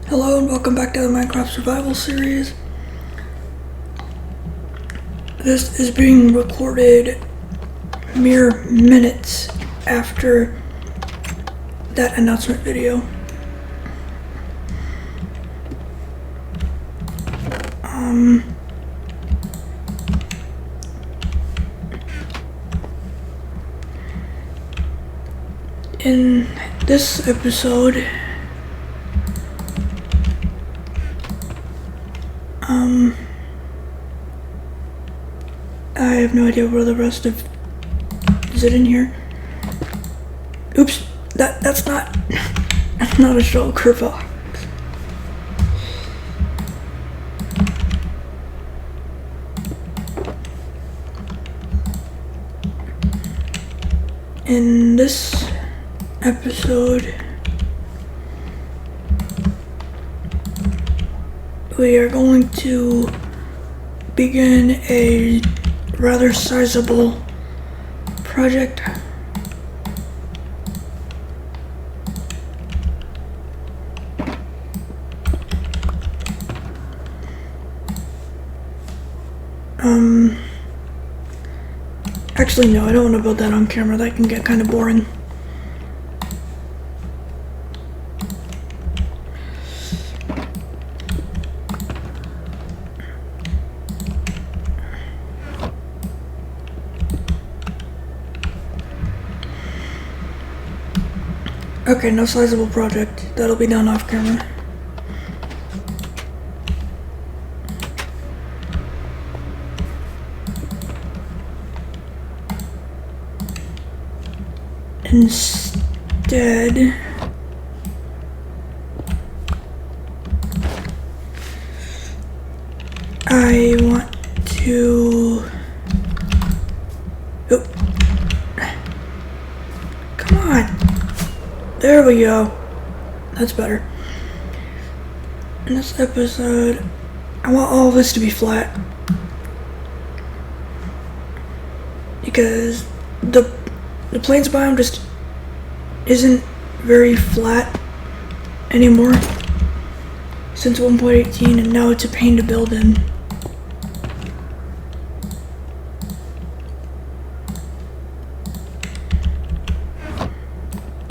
Hello and welcome back to the Minecraft Survival Series. This is being recorded mere minutes after that announcement video. In this episode, I have no idea where the rest of... Is it in here? Oops, that's not a shulker box. In this episode, we are going to begin a rather sizable project. Actually no, I don't want to build that on camera, that can get kind of boring. Okay, no sizable project. That'll be done off camera. Instead, I want to... Oh. Come on. There we go. That's better. In this episode, I want all of this to be flat. Because the plains biome just isn't very flat anymore since 1.18, and now it's a pain to build in.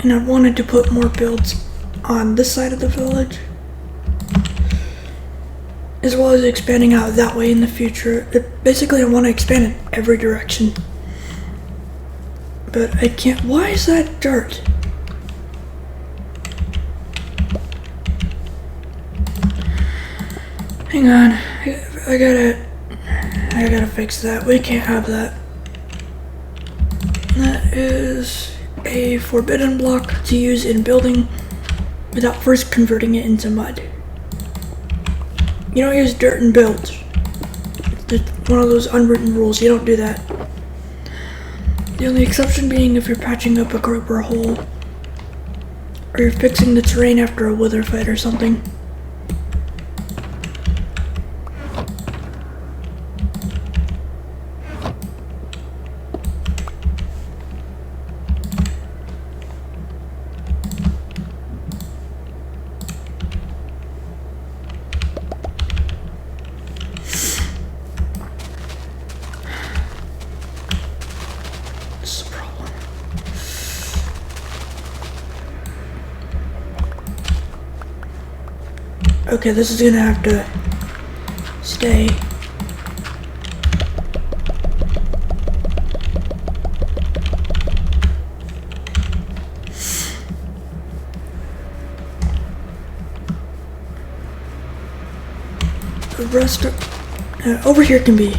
And I wanted to put more builds on this side of the village, as well as expanding out that way in the future. Basically, I want to expand in every direction. But I can't. Why is that dirt? Hang on. I gotta fix that. We can't have that. That is a forbidden block to use in building without first converting it into mud. You don't use dirt in builds. It's one of those unwritten rules. You don't do that. The only exception being if you're patching up a creeper hole, or you're fixing the terrain after a wither fight or something. Okay, this is gonna have to stay. The rest of over here can be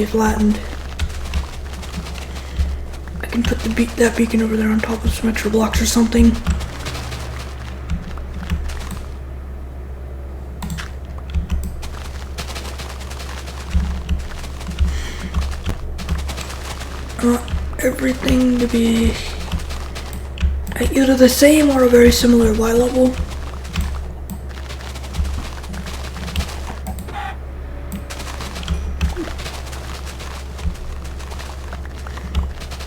flattened. I can put that beacon over there on top of some extra blocks or something. I want everything to be at either the same or a very similar Y level.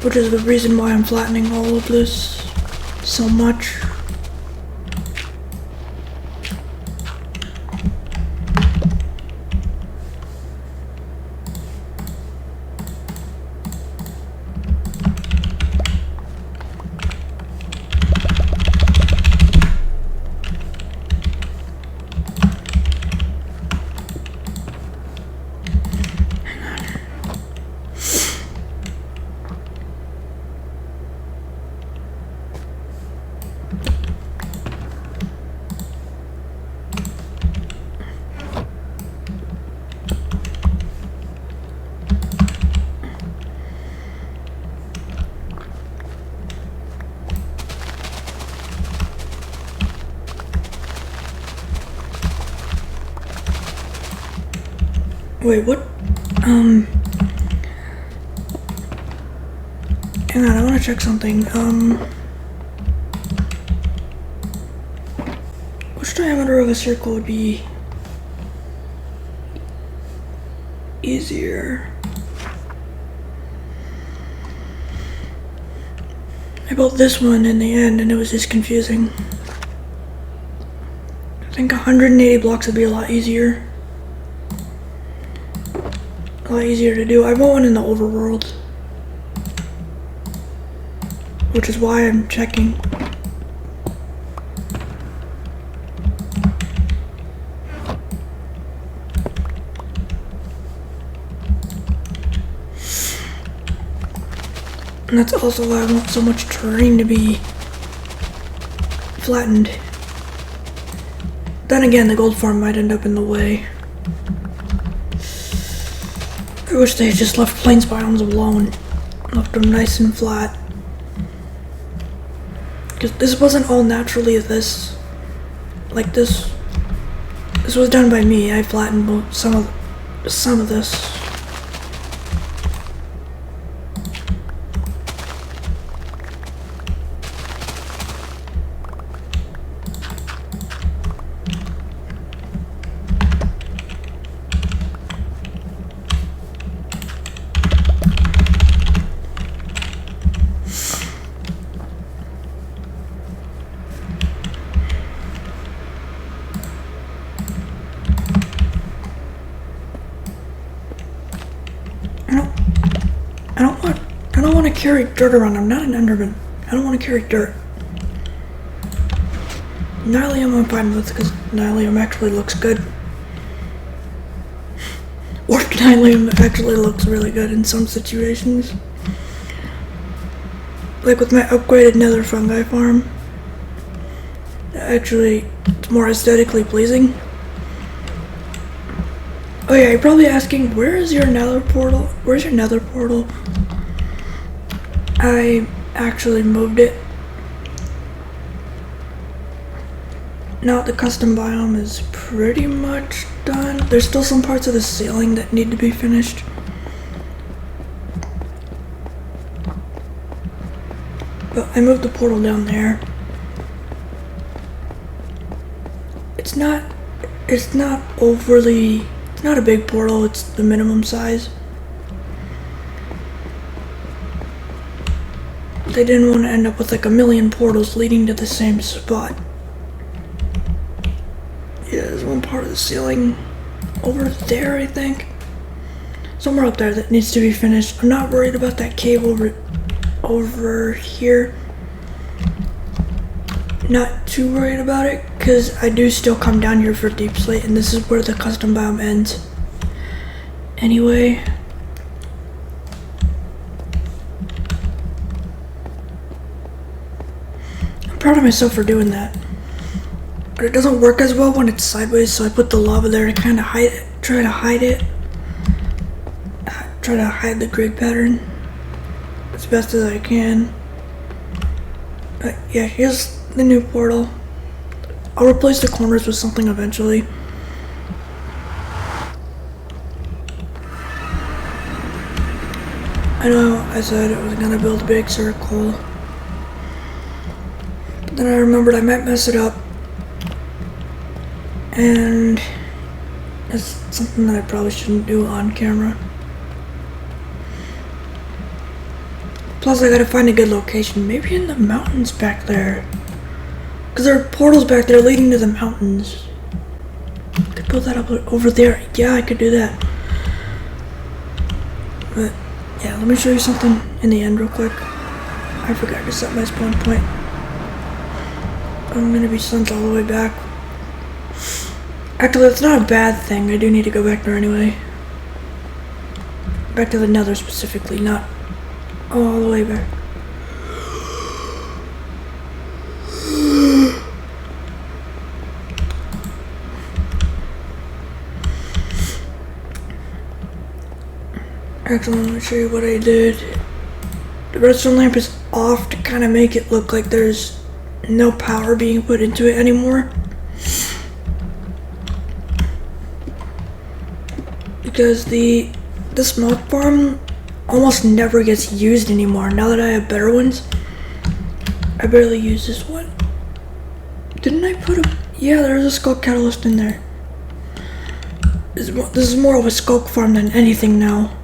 Which is the reason why I'm flattening all of this so much. Wait, what? Hang on, I want to check something. Which diameter of a circle would be easier? I built this one in the end and it was just confusing. I think 180 blocks would be a lot easier. A lot easier to do. I want one in the overworld, which is why I'm checking. And that's also why I want so much terrain to be flattened. Then again, the gold farm might end up in the way. I wish they had just left plains biomes alone. Left them nice and flat. Because this wasn't all naturally this. Like this. This was done by me. I flattened some of this. I don't want to carry dirt around. I'm not an Enderman. I don't want to carry dirt. Nylium I'm fine with because Nylium actually looks good. Or Nylium actually looks really good in some situations. Like with my upgraded nether fungi farm. Actually, it's more aesthetically pleasing. Oh yeah, you're probably asking, where is your nether portal? Where's your nether portal? I actually moved it. Now the custom biome is pretty much done. There's still some parts of the ceiling that need to be finished. But I moved the portal down there. It's not a big portal, it's the minimum size. They didn't want to end up with like a million portals leading to the same spot. Yeah, there's one part of the ceiling over there, I think. Somewhere up there that needs to be finished. I'm not worried about that cave over here. Not too worried about it, because I do still come down here for deep slate, and this is where the custom biome ends. Anyway. I'm proud of myself for doing that. But it doesn't work as well when it's sideways, so I put the lava there to kind of hide it. Try to hide it. Try to hide the grid pattern as best as I can. But yeah, here's the new portal. I'll replace the corners with something eventually. I know I said I was gonna build a big circle, but then I remembered I might mess it up, and it's something that I probably shouldn't do on camera. Plus I gotta find a good location, maybe in the mountains back there. Because there are portals back there leading to the mountains. I could build that up over there. Yeah, I could do that. But yeah, let me show you something in the end real quick. I forgot to set my spawn point. I'm gonna be sent all the way back. Actually, that's not a bad thing. I do need to go back there anyway. Back to the nether specifically, not all the way back. Actually, let me show you what I did. The redstone lamp is off to kind of make it look like there's no power being put into it anymore. because the smoke farm almost never gets used anymore. Now that I have better ones, I barely use this one. Didn't I put a... Yeah, there's a skulk catalyst in there. This is more of a skulk farm than anything now.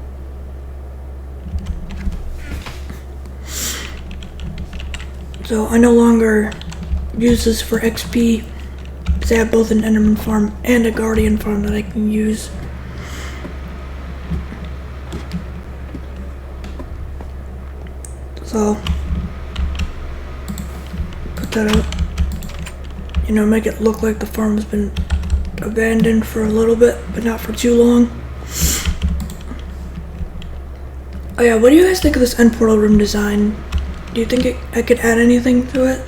So I no longer use this for XP because I have both an Enderman farm and a Guardian farm that I can use. So put that out. You know, make it look like the farm has been abandoned for a little bit, but not for too long. Oh yeah, what do you guys think of this end portal room design? Do you think I could add anything to it?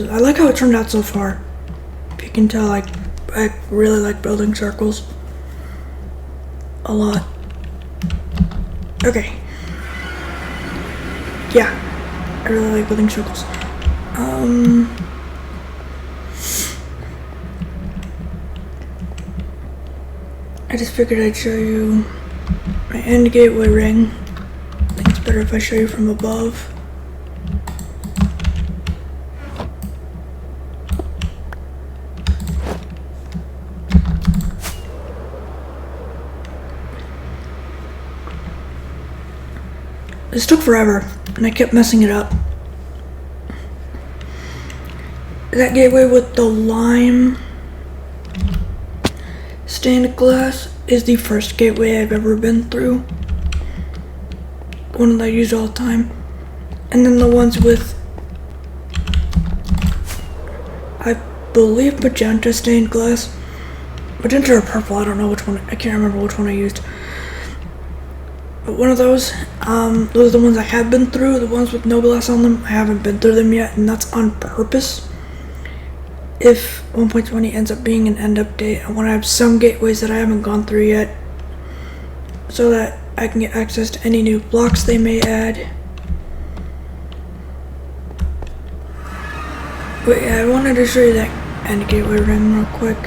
I like how it turned out so far. If you can tell, I really like building circles a lot. Okay. Yeah, I really like building circles. I just figured I'd show you my end gateway ring. I think it's better if I show you from above. This took forever, and I kept messing it up. That gateway with the lime stained glass is the first gateway I've ever been through. One that I use all the time. And then the ones with, I believe, magenta stained glass. Magenta or purple, I don't know which one, I can't remember which one I used. But one of those are the ones I have been through. The ones with no glass on them, I haven't been through them yet, and that's on purpose. If 1.20 ends up being an end update, I want to have some gateways that I haven't gone through yet, so that I can get access to any new blocks they may add. But yeah, I wanted to show you that end gateway ring real quick.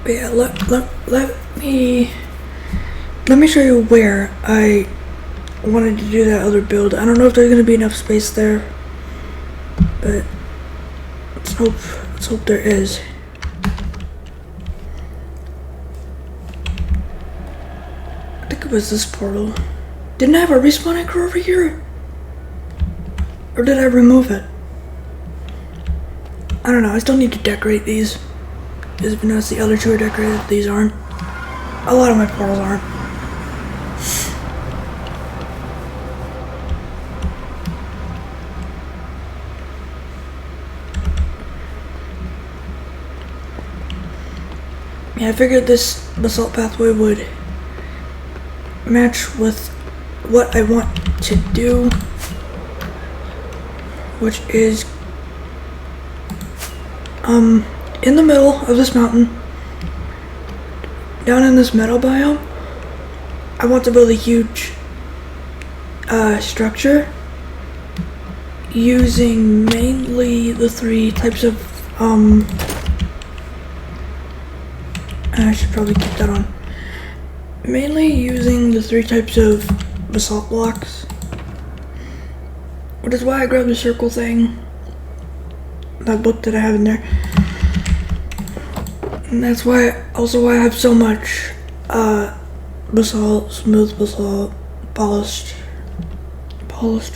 But yeah, let me show you where I wanted to do that other build. I don't know if there's gonna be enough space there, but let's hope there is. I think it was this portal. Didn't I have a respawn anchor over here? Or did I remove it? I don't know, I still need to decorate these. Because if you notice, the other two are decorated, these aren't. A lot of my portals aren't. Yeah, I figured this basalt pathway would match with what I want to do, which is in the middle of this mountain, down in this meadow biome, I want to build a huge structure using mainly the three types of I should probably keep that on. Mainly using the three types of basalt blocks, which is why I grabbed the circle thing, that book that I have in there. And that's why I have so much basalt, smooth basalt, polished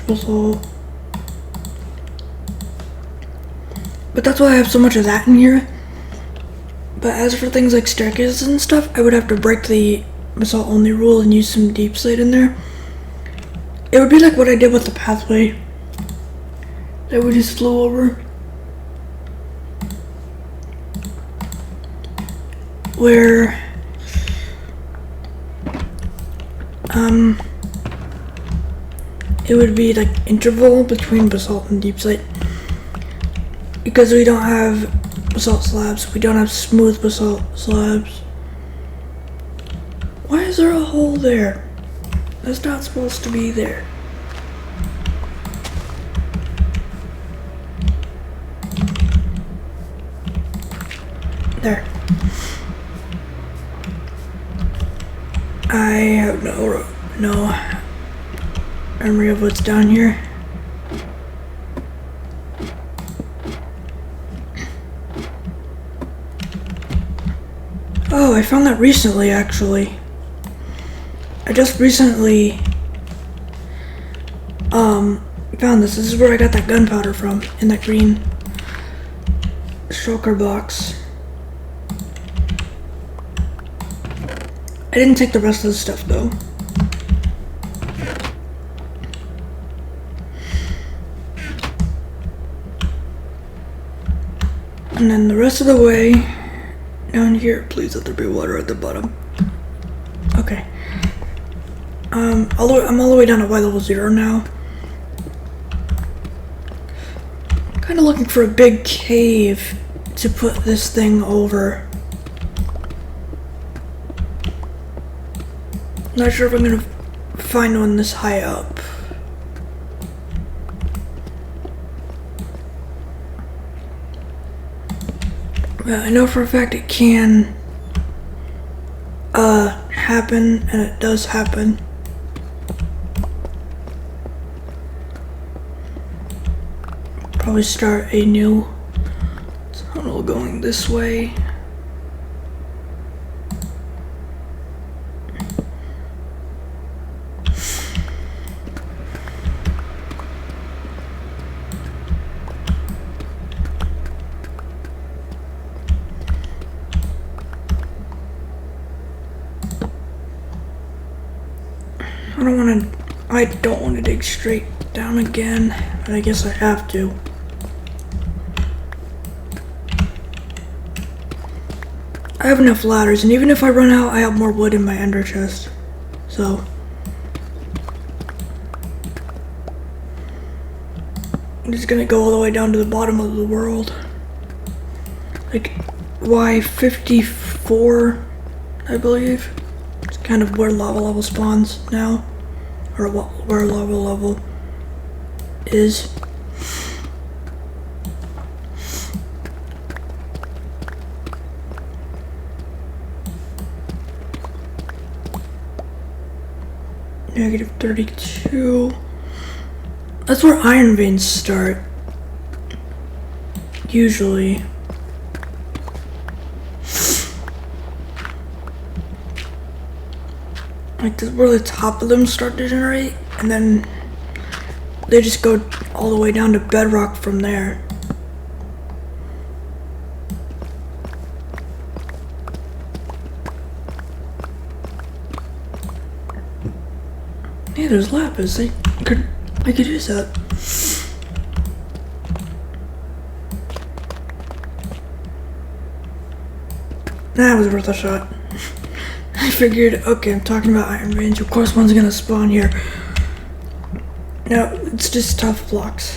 basalt. But that's why I have so much of that in here. But as for things like staircases and stuff, I would have to break the basalt only rule and use some deep slate in there. It would be like what I did with the pathway that we just flew over, where it would be like interval between basalt and deep slate, because we don't have basalt slabs, we don't have smooth basalt slabs. Why is there a hole there? That's not supposed to be there. There. I have no memory of what's down here. Oh, I found that recently, actually. I just recently found this. This is where I got that gunpowder from, in that green shulker box. I didn't take the rest of the stuff though. And then the rest of the way down here, please let there be water at the bottom. Okay. I'm all the way down to Y level 0 now. Kind of looking for a big cave to put this thing over. Not sure if I'm gonna find one this high up. But I know for a fact it can happen, and it does happen. Probably start a new tunnel going this way. I don't want to dig straight down again, but I guess I have to. I have enough ladders, and even if I run out, I have more wood in my ender chest. So I'm just gonna go all the way down to the bottom of the world. Like Y54, I believe. It's kind of where lava level spawns now. Or where lava level is. Negative 32. That's where iron veins start. Usually. Like this is where the top of them start to generate, and then they just go all the way down to bedrock from there. Hey, there's lapis. I could use that. That was worth a shot. I figured, okay, I'm talking about iron veins. Of course, one's gonna spawn here. No, it's just tough blocks.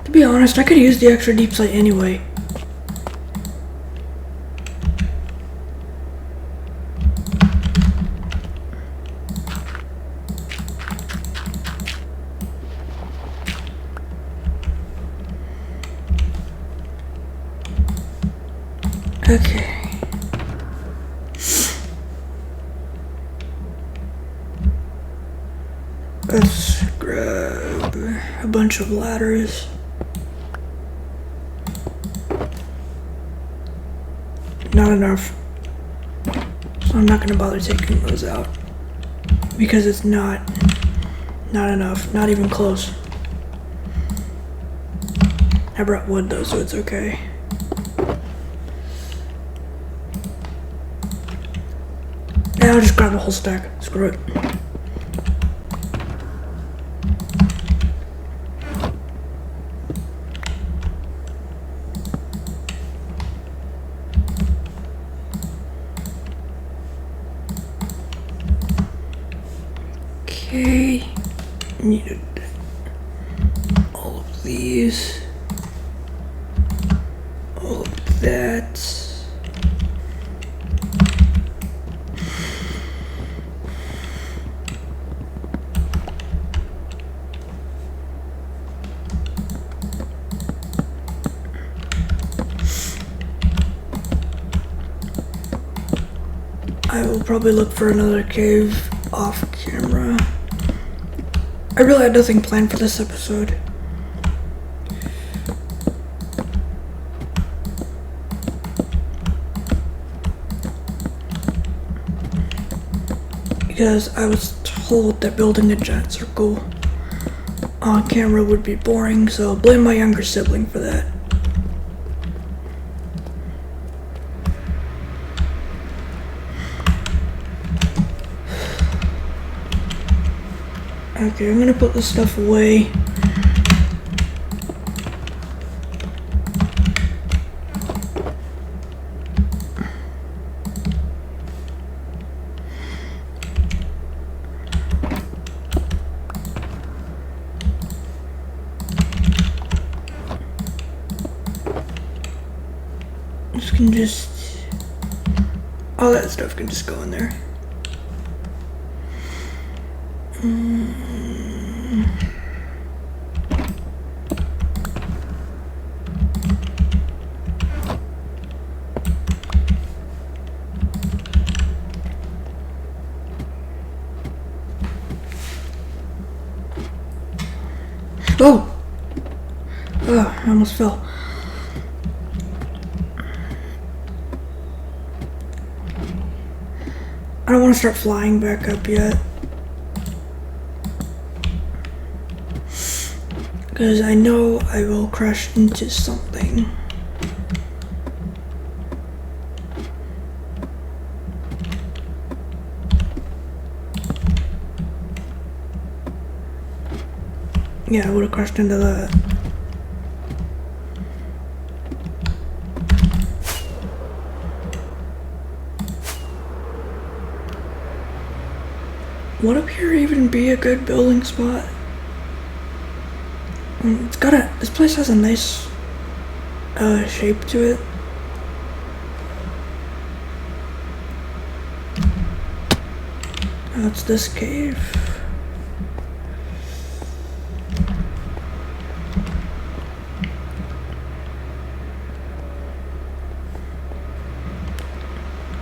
To be honest, I could use the extra deep sight anyway. Okay. Let's grab a bunch of ladders. Not enough. So I'm not gonna bother taking those out. Because it's not enough. Not even close. I brought wood though, so it's okay. Yeah, I'll just grab the whole stack. Screw it. Okay. Needed all of these. All of that. I will probably look for another cave off camera. I really had nothing planned for this episode. Because I was told that building a giant circle on camera would be boring, so blame my younger sibling for that. Okay, I'm gonna put this stuff away. This can just, all that stuff can just go in there. Oh! Oh, I almost fell. I don't want to start flying back up yet. Because I know I will crash into something. Yeah, I would have crashed into that. Would up here even be a good building spot? It's got a, this place has a nice shape to it. That's this cave.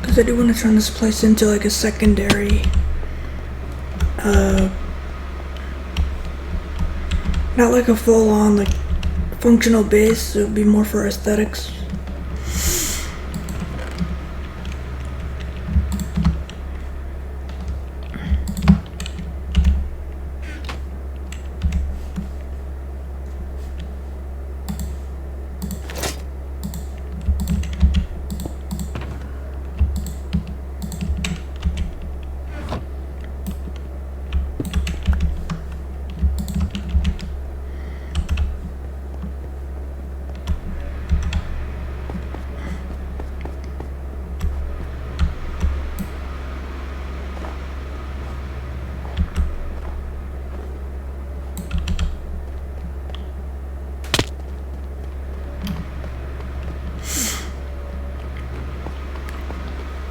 Because I do want to turn this place into like a secondary, not like a full-on like functional base. It would be more for aesthetics.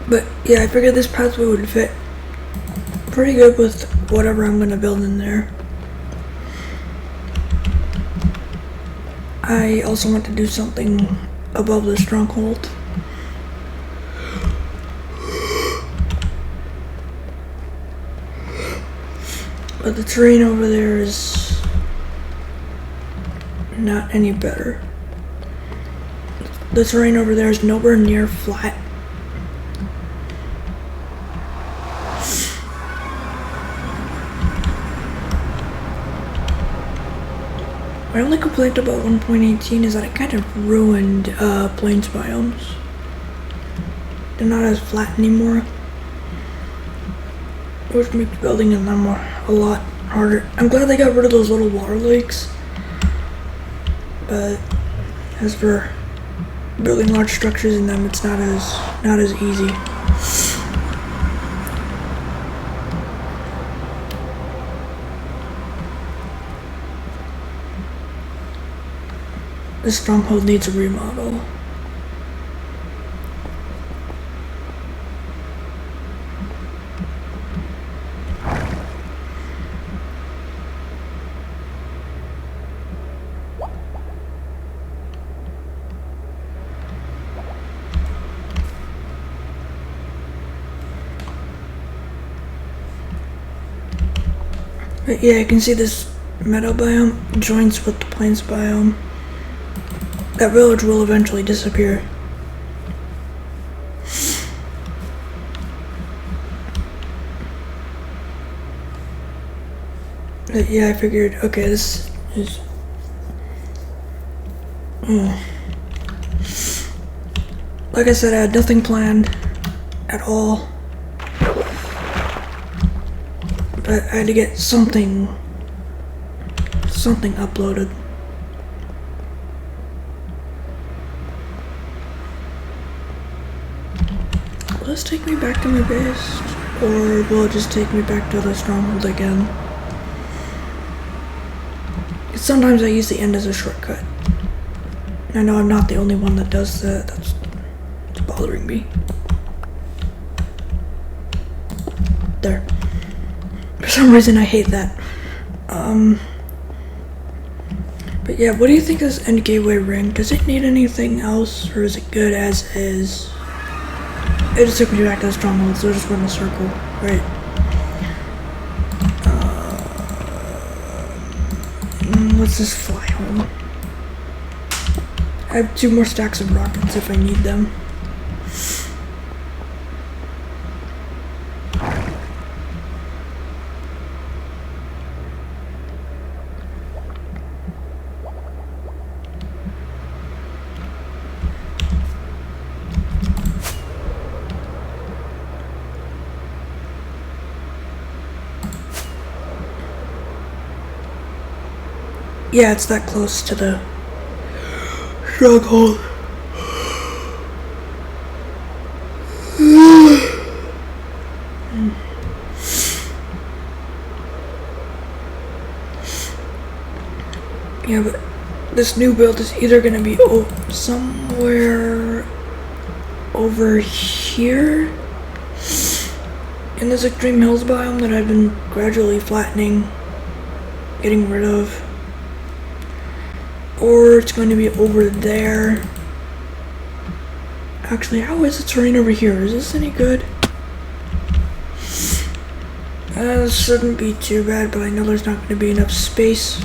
But yeah, I figured this pathway would fit pretty good with whatever I'm gonna build in there. I also want to do something above the stronghold. But the terrain over there is not any better. The terrain over there is nowhere near flat. My only complaint about 1.18 is that it kind of ruined plains biomes. They're not as flat anymore, which makes building in them a lot harder. I'm glad they got rid of those little water lakes, but as for building large structures in them, it's not as easy. This stronghold needs a remodel. But yeah, you can see this meadow biome joins with the plains biome. That village will eventually disappear. But yeah, I figured, okay, this is... Like I said, I had nothing planned at all. But I had to get something uploaded. Will this take me back to my base? Or will it just take me back to the stronghold again? Sometimes I use the end as a shortcut. I know I'm not the only one that does that. That's bothering me. There. For some reason I hate that. But yeah, what do you think of this end gateway ring? Does it need anything else, or is it good as is? It just took me back to the stronghold, so I just went in a circle, right? Let's just fly home. I have 2 more stacks of rockets if I need them. Yeah, it's that close to the stronghold. Yeah, but this new build is either gonna be somewhere over here in this extreme hills biome that I've been gradually flattening, getting rid of. Or it's going to be over there. Actually, how is the terrain over here? Is this any good? This shouldn't be too bad, but I know there's not going to be enough space.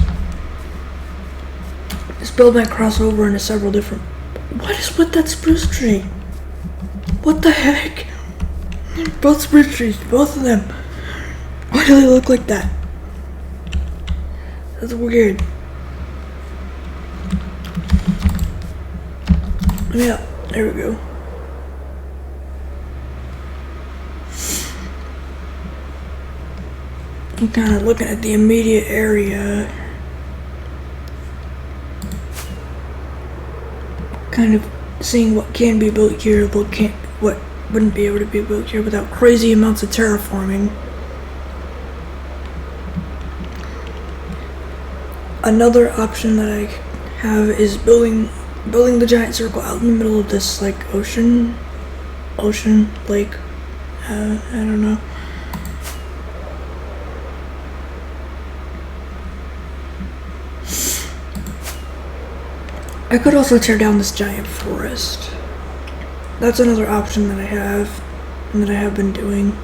This build might cross over into several different... What is with that spruce tree? What the heck? Both spruce trees, both of them. Why do they look like that? That's weird. Yeah, there we go. I'm kind of looking at the immediate area. Kind of seeing what can be built here, what wouldn't be able to be built here without crazy amounts of terraforming. Another option that I have is building the giant circle out in the middle of this like ocean lake. I don't know. I could also tear down this giant forest. That's another option that I have and that I have been doing.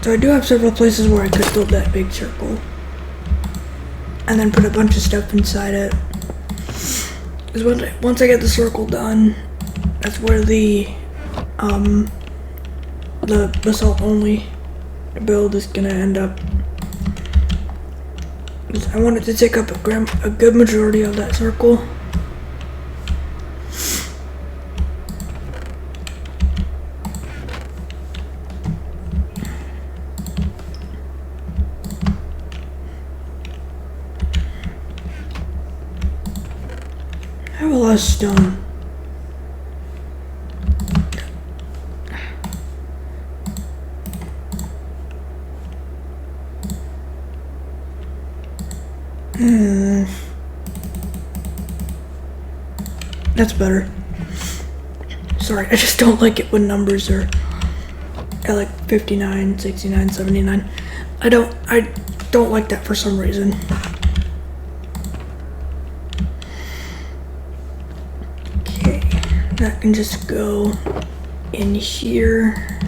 So I do have several places where I could build that big circle and then put a bunch of stuff inside it. Because once I get the circle done, that's where the basalt only build is gonna end up. I want it to take up a good majority of that circle. I have a lot of stone. That's better. Sorry, I just don't like it when numbers are at like 59, 69, 79. I don't like that for some reason. Okay, that can just go in here.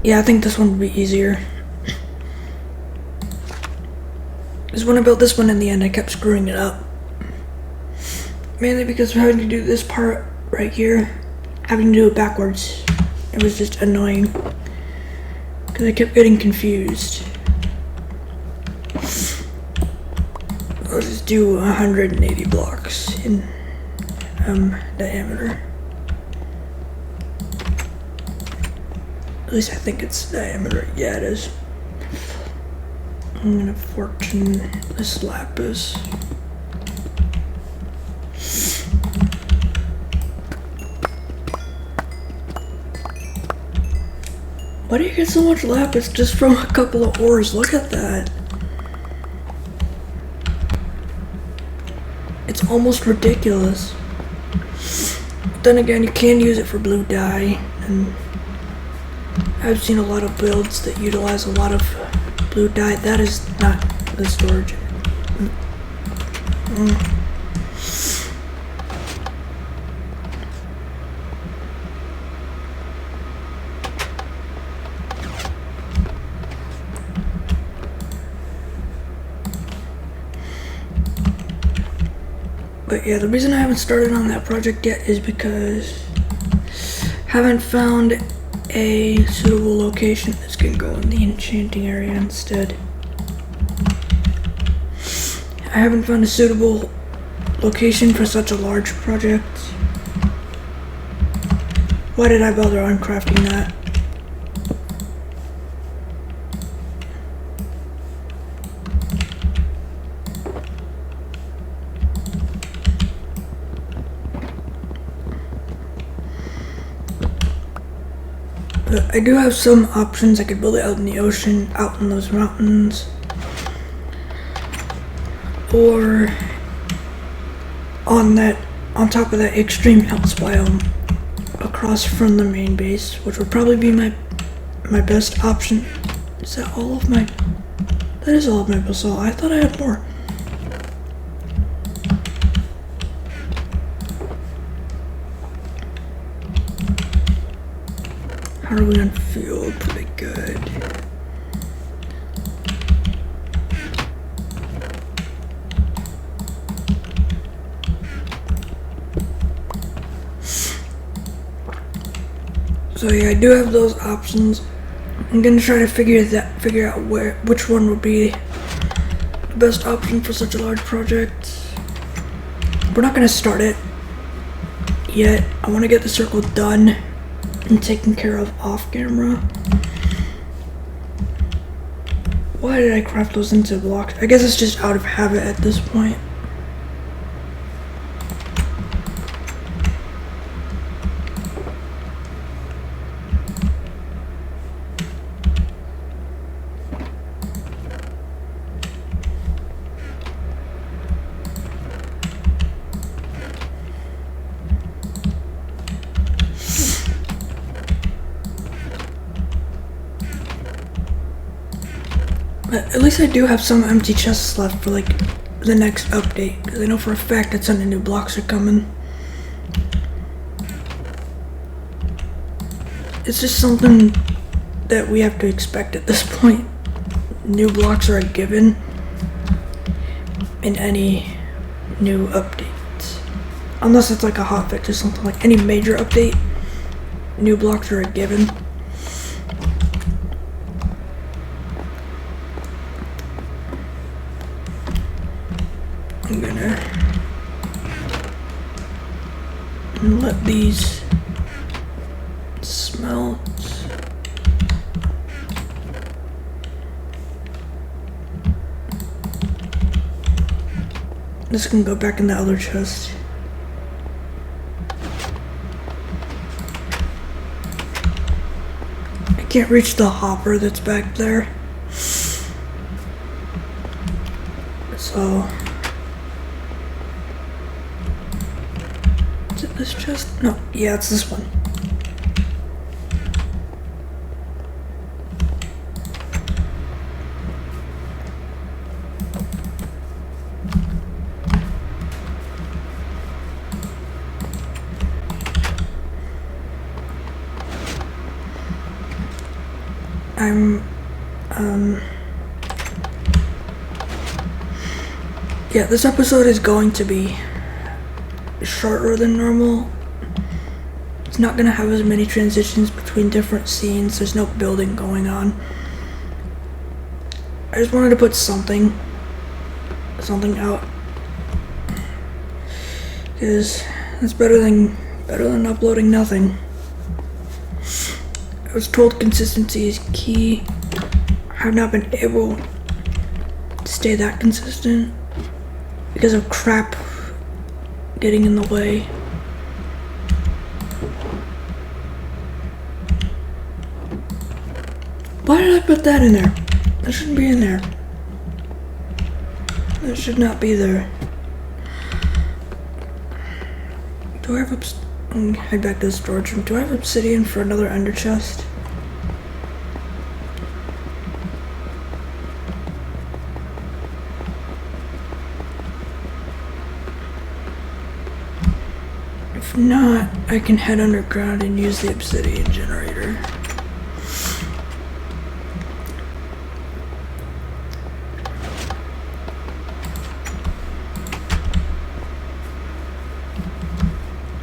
Yeah, I think this one would be easier. Because when I built this one in the end, I kept screwing it up. Mainly because we're having to do this part right here, having to do it backwards. It was just annoying. Because I kept getting confused. I'll just do 180 blocks in diameter. At least I think it's diameter. Yeah, it is. I'm gonna fortune this lapis. Why do you get so much lapis just from a couple of ores? Look at that. It's almost ridiculous. But then again, you can use it for blue dye, and I've seen a lot of builds that utilize a lot of blue dye. That is not the storage. But yeah, the reason I haven't started on that project yet is because I haven't found a suitable location that's gonna go in the enchanting area instead. I haven't found a suitable location for such a large project. Why did I bother on crafting that? But I do have some options. I could build it out in the ocean, out in those mountains, or on top of that extreme Alps biome across from the main base, which would probably be my best option. Is that all of my? That is all of my basalt. I thought I had more. How are we on fuel? Pretty good. So yeah, I do have those options. I'm gonna try to figure out which one would be the best option for such a large project. We're not gonna start it yet. I want to get the circle done and taken care of off camera. Why did I craft those into blocks? I guess it's just out of habit at this point. But at least I do have some empty chests left for like the next update, because I know for a fact that some new blocks are coming. It's just something that we have to expect at this point. New blocks are a given in any new updates. Unless it's like a hotfix or something, like any major update, new blocks are a given. I'm gonna let these smelt. This can go back in the other chest. I can't reach the hopper that's back there. So is it this chest? No, yeah, it's this one. Yeah, this episode is going to be shorter than normal. It's not gonna have as many transitions between different scenes. There's no building going on. I just wanted to put something out, because that's better than uploading nothing. I was told consistency is key. I have not been able to stay that consistent because of crap getting in the way. Why did I put that in there? That shouldn't be in there. That should not be there. Do I have head back to the storage room. Do I have obsidian for another ender chest? If not, I can head underground and use the obsidian generator.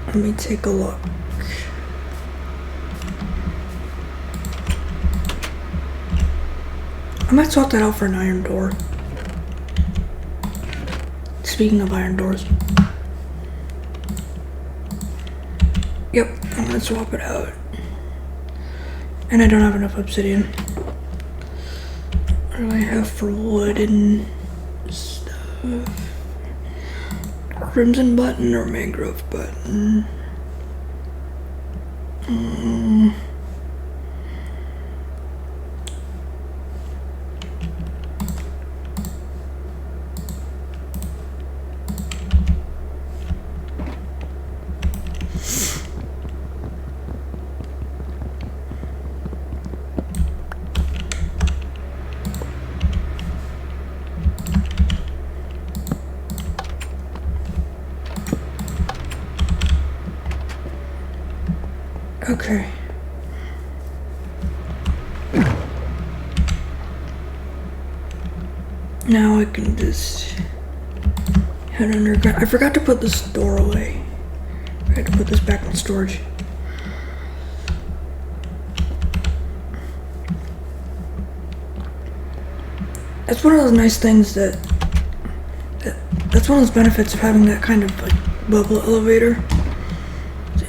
Let me take a look. I might swap that out for an iron door. Speaking of iron doors. Yep, I'm gonna swap it out. And I don't have enough obsidian. What do I have for wood and stuff? Crimson button or mangrove button? Okay. Now I can just head underground. I forgot to put this door away. I had to put this back in storage. That's one of those nice things that's one of those benefits of having that kind of like bubble elevator.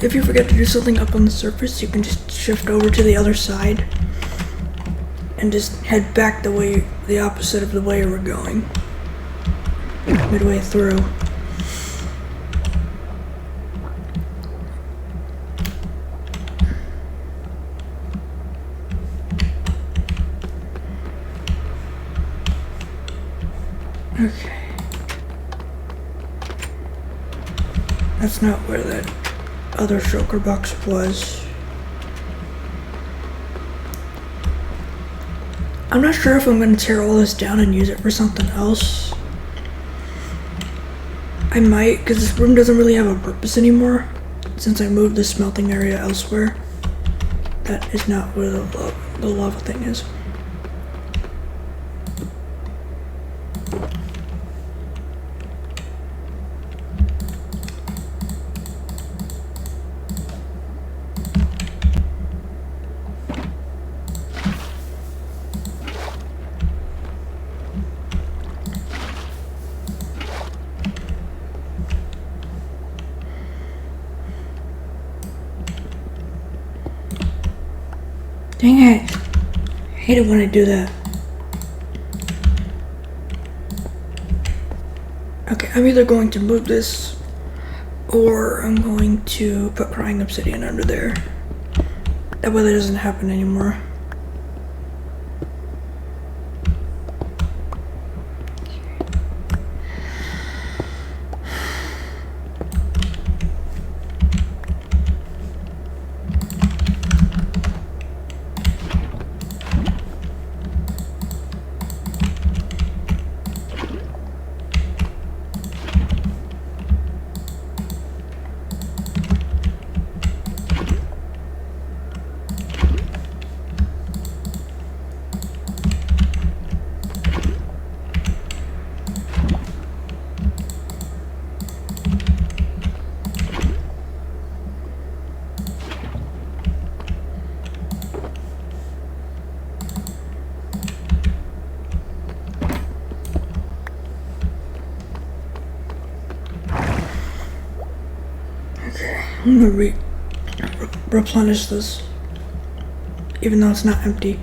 If you forget to do something up on the surface, you can just shift over to the other side and just head back the opposite of the way we're going. Midway through. Okay. That's not where that other shulker box was. I'm not sure if I'm going to tear all this down and use it for something else. I might, because this room doesn't really have a purpose anymore since I moved the smelting area elsewhere. That is not where the lava thing is. Dang it. I hate it when I do that. Okay, I'm either going to move this or I'm going to put crying obsidian under there. That way that doesn't happen anymore. I'm gonna replenish this, even though it's not empty.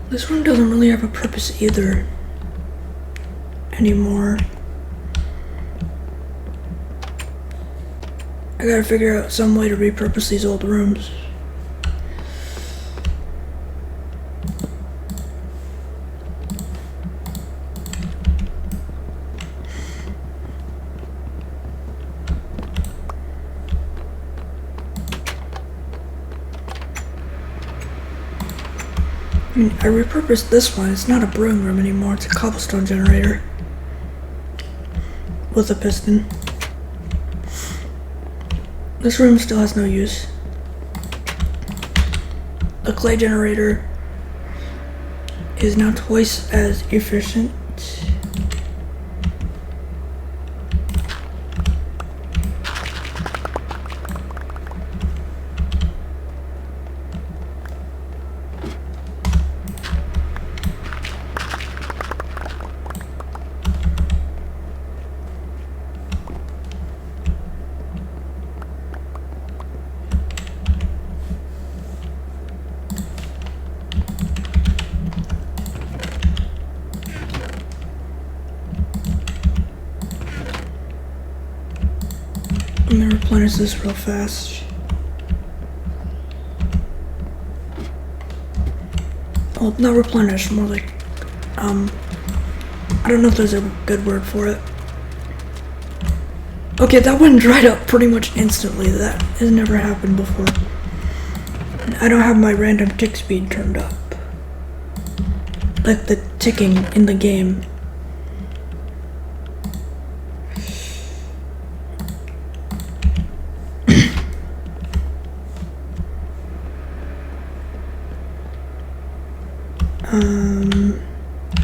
This room doesn't really have a purpose either anymore. I gotta figure out some way to repurpose these old rooms. I repurposed this one. It's not a brewing room anymore. It's a cobblestone generator with a piston. This room still has no use. The clay generator is now twice as efficient. I'm gonna replenish this real fast. Well, not replenish, more like, I don't know if there's a good word for it. Okay, that one dried up pretty much instantly. That has never happened before. And I don't have my random tick speed turned up. Like the ticking in the game.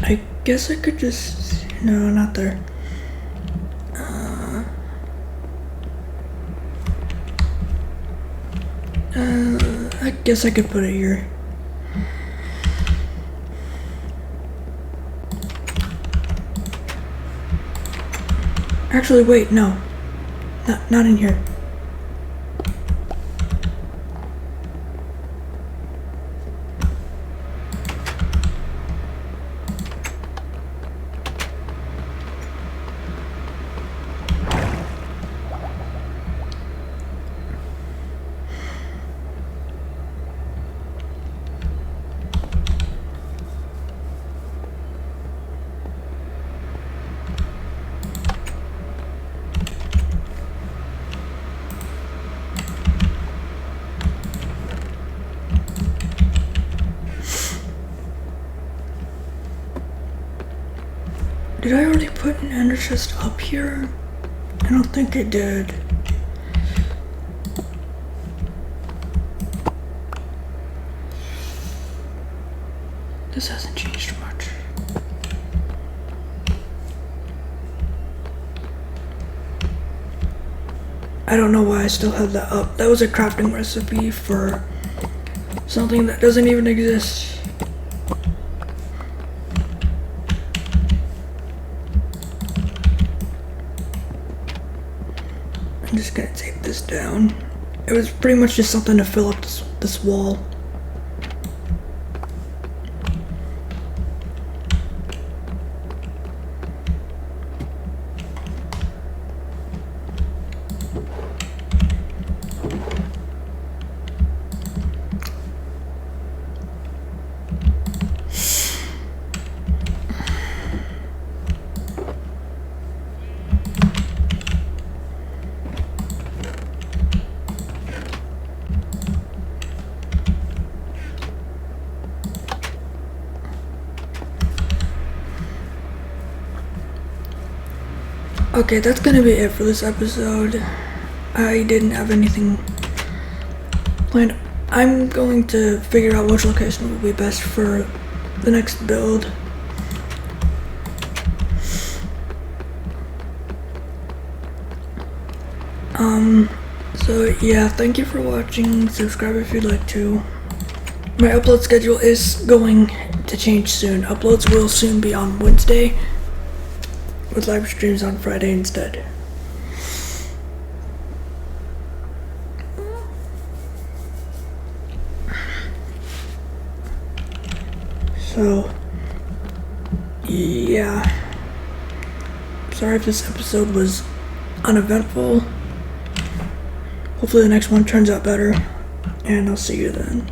I guess I could just, no, not there. I guess I could put it here. Actually, wait, no. Not in here. Did I already put an ender chest up here? I don't think it did. This hasn't changed much. I don't know why I still have that up. That was a crafting recipe for something that doesn't even exist. I'm just gonna take this down. It was pretty much just something to fill up this wall. Okay, that's gonna be it for this episode. I didn't have anything planned. I'm going to figure out which location will be best for the next build. So yeah, thank you for watching. Subscribe if you'd like to. My upload schedule is going to change soon. Uploads will soon be on Wednesday, with live streams on Friday instead. So, yeah. Sorry if this episode was uneventful. Hopefully the next one turns out better, and I'll see you then.